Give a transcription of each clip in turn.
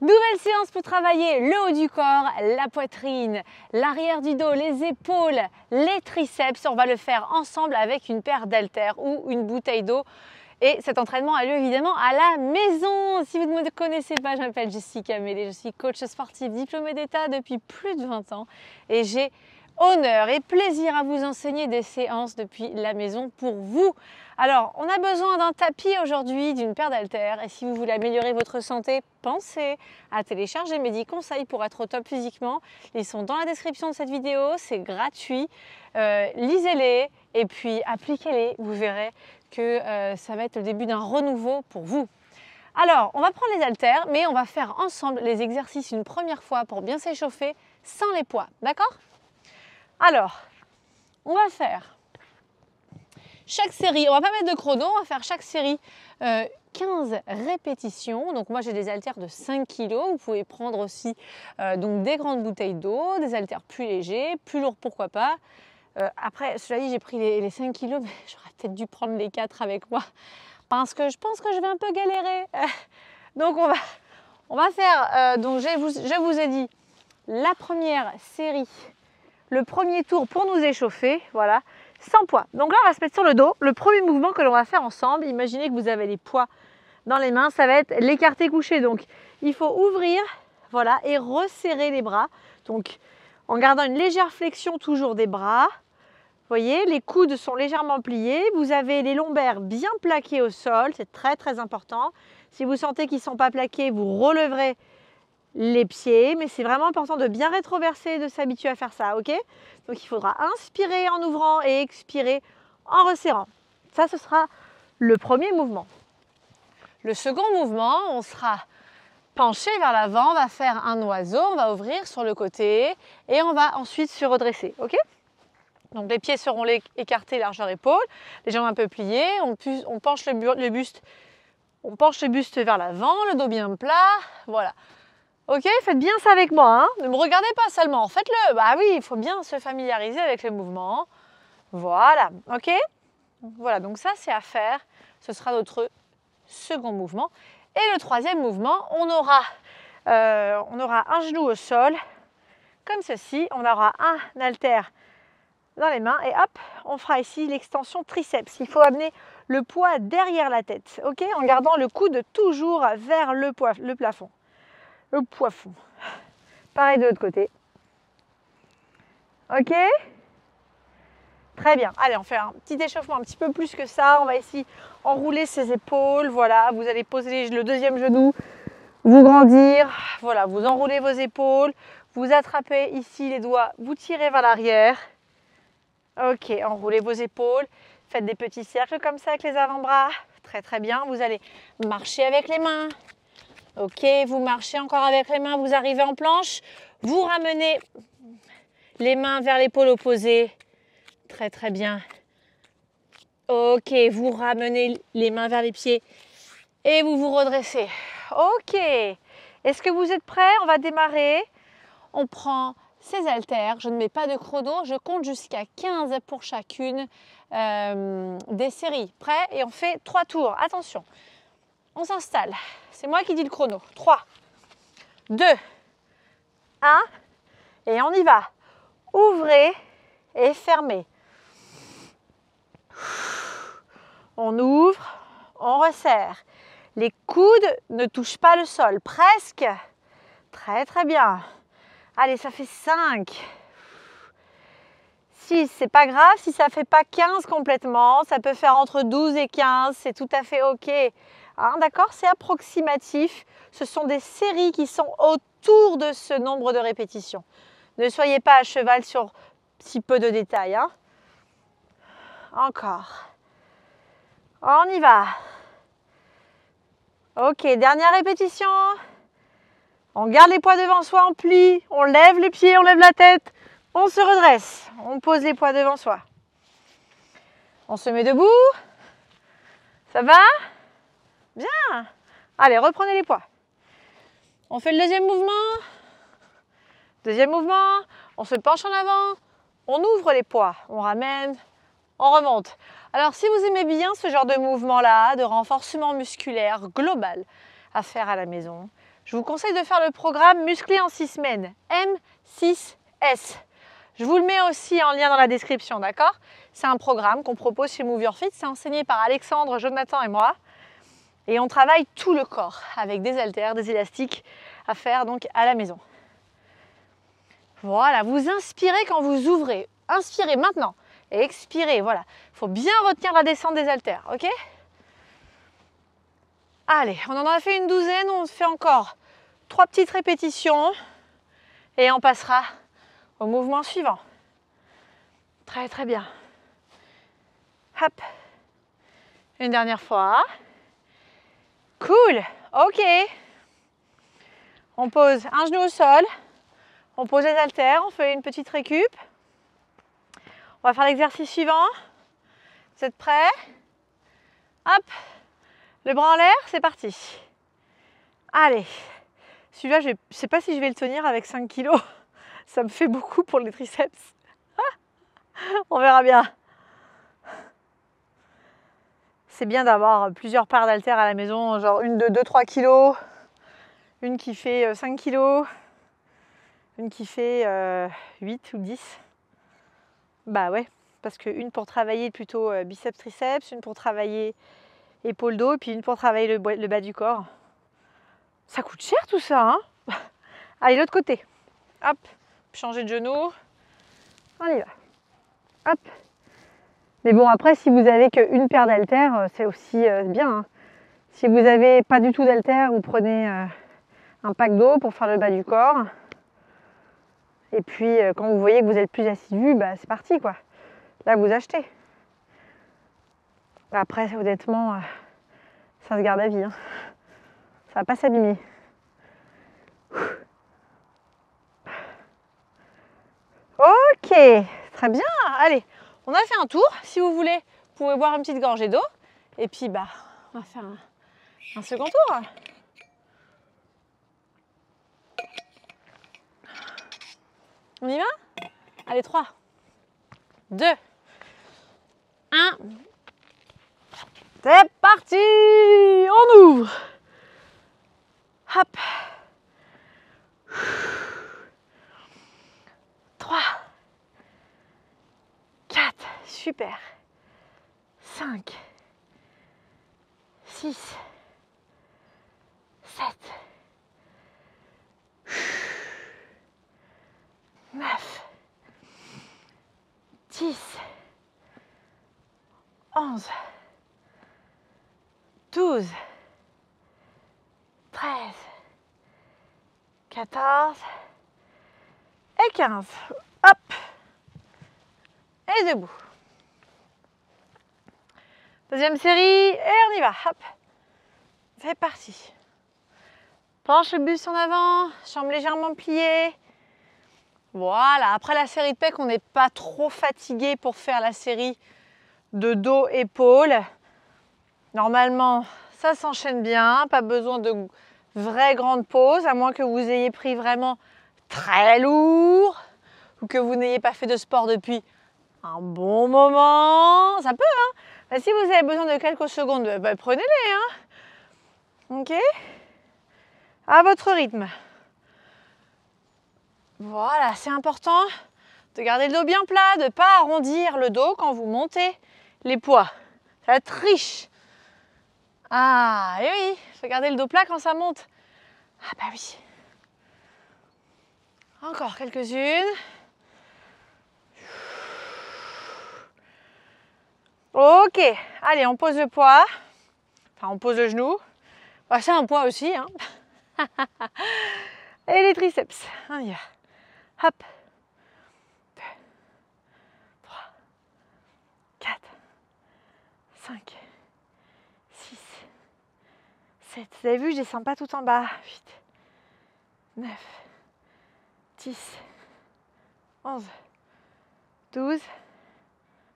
Nouvelle séance pour travailler le haut du corps, la poitrine, l'arrière du dos, les épaules, les triceps. On va le faire ensemble avec une paire d'haltères ou une bouteille d'eau. Et cet entraînement a lieu évidemment à la maison. Si vous ne me connaissez pas, je m'appelle Jessica Mélé, je suis coach sportif diplômée d'État depuis plus de 20 ans et j'ai honneur et plaisir à vous enseigner des séances depuis la maison pour vous. Alors, on a besoin d'un tapis aujourd'hui, d'une paire d'haltères et si vous voulez améliorer votre santé, pensez à télécharger mes 10 conseils pour être au top physiquement. Ils sont dans la description de cette vidéo, c'est gratuit. Lisez-les et puis appliquez-les, vous verrez que ça va être le début d'un renouveau pour vous. Alors, on va prendre les haltères, mais on va faire ensemble les exercices une première fois pour bien s'échauffer sans les poids, d'accord? Alors, on va faire chaque série, on va pas mettre de chrono, on va faire chaque série 15 répétitions. Donc moi j'ai des haltères de 5 kg, vous pouvez prendre aussi donc des grandes bouteilles d'eau, des haltères plus légers, plus lourds pourquoi pas. Après, cela dit, j'ai pris les 5 kg, mais j'aurais peut-être dû prendre les 4 avec moi parce que je pense que je vais un peu galérer. Donc on va faire, donc je vous ai dit, la première série, le premier tour pour nous échauffer, voilà, sans poids. Donc là, on va se mettre sur le dos. Le premier mouvement que l'on va faire ensemble, imaginez que vous avez les poids dans les mains, ça va être l'écarté couché. Donc il faut ouvrir, voilà, et resserrer les bras. Donc en gardant une légère flexion toujours des bras. Vous voyez, les coudes sont légèrement pliés. Vous avez les lombaires bien plaqués au sol, c'est très très important. Si vous sentez qu'ils ne sont pas plaqués, vous releverez les pieds, mais c'est vraiment important de bien rétroverser et de s'habituer à faire ça, ok? Donc il faudra inspirer en ouvrant et expirer en resserrant. Ça, ce sera le premier mouvement. Le second mouvement, on sera penché vers l'avant, on va faire un oiseau, on va ouvrir sur le côté et on va ensuite se redresser, ok? Donc les pieds seront écartés largeur épaule, les jambes un peu pliées, on penche le buste, on penche le buste vers l'avant, le dos bien plat, voilà. Ok, faites bien ça avec moi, hein. Ne me regardez pas seulement, faites-le. Bah oui, il faut bien se familiariser avec les mouvements. Voilà, ok. Voilà, donc ça c'est à faire. Ce sera notre second mouvement. Et le troisième mouvement, on aura un genou au sol, comme ceci. On aura un haltère dans les mains et hop, on fera ici l'extension triceps. Il faut amener le poids derrière la tête, ok, en gardant le coude toujours vers le plafond. Le plafond. Pareil de l'autre côté. Ok? Très bien. Allez, on fait un petit échauffement un petit peu plus que ça. On va ici enrouler ses épaules. Voilà, vous allez poser le deuxième genou, vous grandir. Voilà, vous enroulez vos épaules. Vous attrapez ici les doigts, vous tirez vers l'arrière. Ok, enroulez vos épaules. Faites des petits cercles comme ça avec les avant-bras. Très très bien. Vous allez marcher avec les mains. Ok, vous marchez encore avec les mains, vous arrivez en planche, vous ramenez les mains vers l'épaule opposée. Très très bien. Ok, vous ramenez les mains vers les pieds et vous vous redressez. Ok, est-ce que vous êtes prêts? On va démarrer. On prend ces haltères, je ne mets pas de chrono, je compte jusqu'à 15 pour chacune des séries. Prêt? Et on fait 3 tours. Attention, on s'installe. C'est moi qui dis le chrono. 3, 2, 1 et on y va. Ouvrez et fermez. On ouvre, on resserre. Les coudes ne touchent pas le sol. Presque. Très très bien. Allez, ça fait 5. 6, c'est pas grave si ça ne fait pas 15 complètement. Ça peut faire entre 12 et 15. C'est tout à fait OK. Hein, d'accord, c'est approximatif. Ce sont des séries qui sont autour de ce nombre de répétitions. Ne soyez pas à cheval sur si peu de détails. Hein. Encore. On y va. Ok, dernière répétition. On garde les poids devant soi, on plie, on lève les pieds, on lève la tête, on se redresse. On pose les poids devant soi. On se met debout. Ça va ? Bien. Allez, reprenez les poids. On fait le deuxième mouvement. Deuxième mouvement. On se penche en avant. On ouvre les poids. On ramène. On remonte. Alors, si vous aimez bien ce genre de mouvement-là, de renforcement musculaire global, à faire à la maison. Je vous conseille de faire le programme Musclé en 6 semaines, M6S. Je vous le mets aussi en lien dans la description, d'accord? C'est un programme qu'on propose chez Move Your Fit, c'est enseigné par Alexandre, Jonathan et moi. Et on travaille tout le corps avec des haltères, des élastiques à faire donc à la maison. Voilà, vous inspirez quand vous ouvrez. Inspirez maintenant et expirez, voilà. Il faut bien retenir la descente des haltères, ok? Allez, on en a fait une douzaine, on fait encore 3 petites répétitions et on passera au mouvement suivant. Très très bien. Hop. Une dernière fois. Cool, ok. On pose un genou au sol, on pose les haltères, on fait une petite récup. On va faire l'exercice suivant. Vous êtes prêts? Hop, le bras en l'air, c'est parti. Allez, celui-là, je ne sais pas si je vais le tenir avec 5 kilos. Ça me fait beaucoup pour les triceps. On verra bien. C'est bien d'avoir plusieurs paires d'haltères à la maison, genre une de 2-3 kilos, une qui fait 5 kilos, une qui fait 8 ou 10. Bah ouais, parce qu'une pour travailler plutôt biceps, triceps, une pour travailler épaule, dos, et puis une pour travailler le bas du corps. Ça coûte cher tout ça, hein? Allez, l'autre côté. Hop, changer de genou. On y va. Hop. Mais bon, après, si vous avez qu'une paire d'haltères, c'est aussi bien, hein. Si vous n'avez pas du tout d'haltères, vous prenez un pack d'eau pour faire le bas du corps. Et puis, quand vous voyez que vous êtes plus assidu, bah, c'est parti, quoi. Là, vous achetez. Après, honnêtement, ça se garde à vie, hein. Ça va pas s'abîmer. Ok, très bien. Allez, on a fait un tour. Si vous voulez, vous pouvez boire une petite gorgée d'eau. Et puis, bah, on va faire un second tour. On y va? Allez, 3, 2, 1. C'est parti! On ouvre. Hop. 3, 4, super. 5, 6, 7, 9, 10, 11, 12, 13, 14 et 15. Hop. Et debout. Deuxième série et on y va. Hop. C'est parti. Penche le buste en avant, jambes légèrement pliées. Voilà, après la série de pecs, on n'est pas trop fatigué pour faire la série de dos, épaules. Normalement, ça s'enchaîne bien, pas besoin de vraies grandes pauses, à moins que vous ayez pris vraiment très lourd ou que vous n'ayez pas fait de sport depuis un bon moment. Ça peut, hein. Mais si vous avez besoin de quelques secondes, bah, prenez-les, hein. Ok? À votre rythme. Voilà, c'est important de garder le dos bien plat, de ne pas arrondir le dos quand vous montez les poids. Ça va être riche. Ah, et oui, il faut garder le dos plat quand ça monte. Ah bah oui. Encore quelques-unes. Ok, allez, on pose le poids. Enfin, on pose le genou. Bah, c'est un poids aussi, hein. Et les triceps. On y va. Hop. 2, 3, 4, 5, 6, 7. Vous avez vu, je descends pas tout en bas. 8, 9, 10, 11, 12,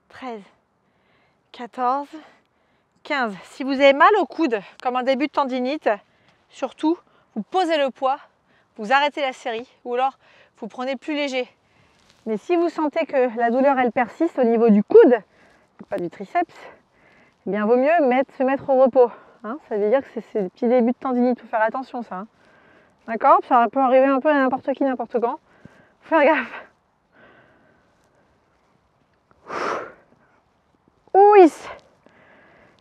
13, 14, 15. Si vous avez mal au coude, comme un début de tendinite, surtout, vous posez le poids, vous arrêtez la série, ou alors vous prenez plus léger. Mais si vous sentez que la douleur, elle persiste au niveau du coude, pas du triceps, eh bien vaut mieux se mettre au repos. Hein, ça veut dire que c'est des petits débuts de tendinite, il faut faire attention ça. Hein. D'accord? Ça peut arriver un peu à n'importe qui, n'importe quand. Faut faire gaffe. Oui.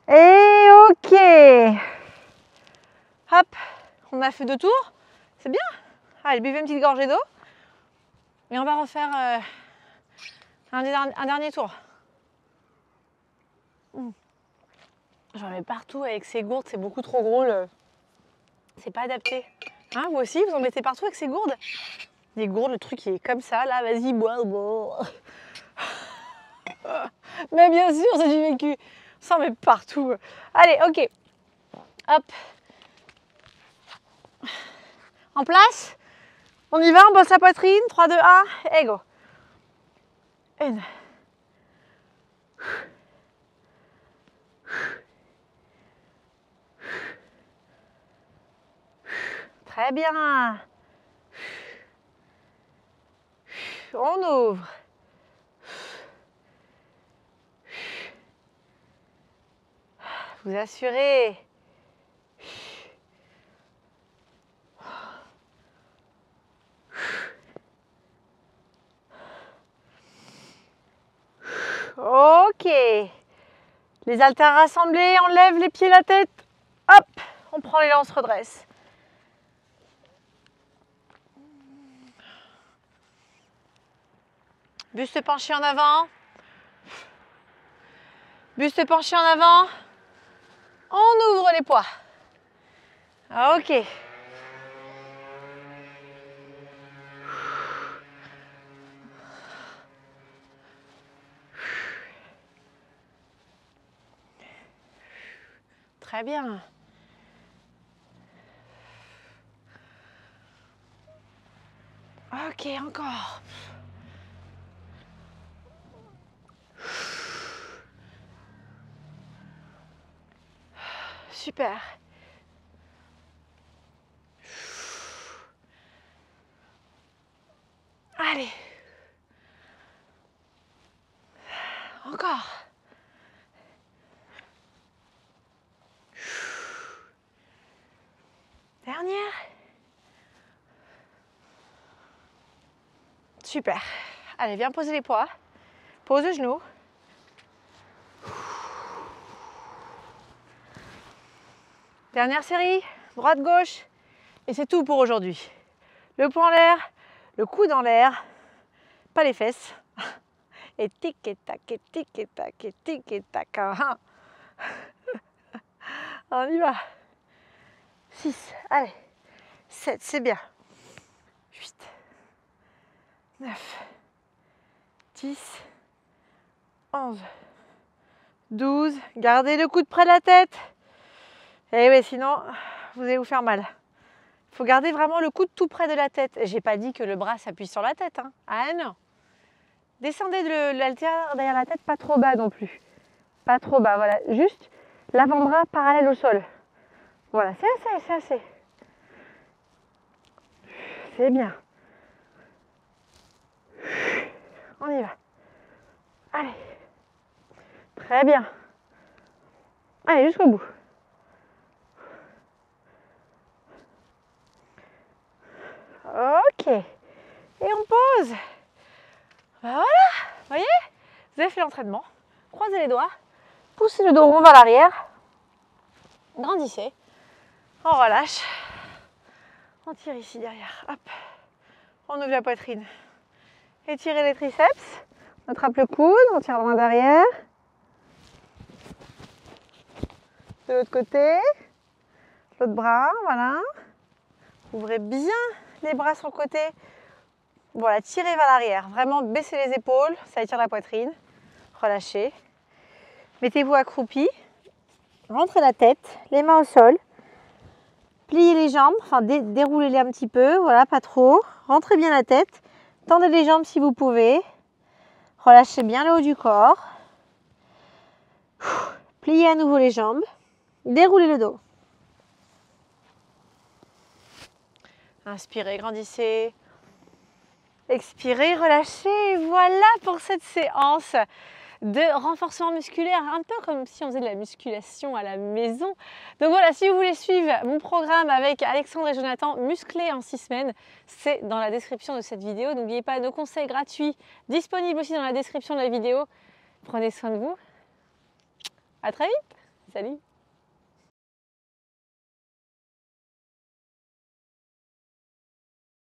Et ok. Hop, on a fait 2 tours. C'est bien. Allez, buvez une petite gorgée d'eau. Et on va refaire un dernier tour. J'en mets partout avec ces gourdes, c'est beaucoup trop gros. C'est pas adapté. Hein, vous aussi, vous en mettez partout avec ces gourdes? Des gourdes, le truc qui est comme ça, là, vas-y, bois, bois. Mais bien sûr, c'est du vécu. On s'en met partout. Allez, ok. Hop. En place. On y va, on bosse la poitrine. 3, 2, 1, et go. 1. Très bien. On ouvre. Vous assurez. Ok. Les haltères rassemblés, on lève les pieds, la tête. Hop, on prend l'élan, on se redresse. Buste penché en avant. Buste penché en avant. On ouvre les poids. Ok. Très bien. Ok, encore. Super. Allez. Encore. Dernière. Super. Allez, viens poser les poids. Pose le genou. Dernière série. Droite, gauche. Et c'est tout pour aujourd'hui. Le poing en l'air, le coude en l'air, pas les fesses. Et tic et tac, et tic et tac, et tic et tac. On y va. 6, allez. 7, c'est bien. 8, 9, 10, 11, 12. Gardez le coude près de la tête. Et oui, sinon, vous allez vous faire mal. Il faut garder vraiment le coude tout près de la tête. J'ai pas dit que le bras s'appuie sur la tête. Hein. Ah non. Descendez de l'haltère derrière la tête, pas trop bas non plus. Pas trop bas, voilà. Juste l'avant-bras parallèle au sol. Voilà, c'est assez, c'est assez. C'est bien. On y va. Allez. Très bien. Allez, jusqu'au bout. Ok. Et on pose. Voilà. Vous voyez? Vous avez fait l'entraînement. Croisez les doigts. Poussez le dos rond vers l'arrière. Grandissez. On relâche. On tire ici derrière. Hop. On ouvre la poitrine. Étirez les triceps. On attrape le coude. On tire loin derrière. De l'autre côté. L'autre bras. Voilà. Ouvrez bien les bras sur le côté. Voilà, tirez vers l'arrière. Vraiment, baissez les épaules. Ça étire la poitrine. Relâchez. Mettez-vous accroupi. Rentrez la tête. Les mains au sol. Pliez les jambes. Enfin, déroulez-les un petit peu. Voilà, pas trop. Rentrez bien la tête. Tendez les jambes si vous pouvez. Relâchez bien le haut du corps. Pliez à nouveau les jambes. Déroulez le dos. Inspirez, grandissez. Expirez, relâchez. Et voilà pour cette séance de renforcement musculaire, un peu comme si on faisait de la musculation à la maison. Donc voilà, si vous voulez suivre mon programme avec Alexandre et Jonathan, musclé en 6 semaines, c'est dans la description de cette vidéo. N'oubliez pas nos conseils gratuits disponibles aussi dans la description de la vidéo. Prenez soin de vous. À très vite. Salut.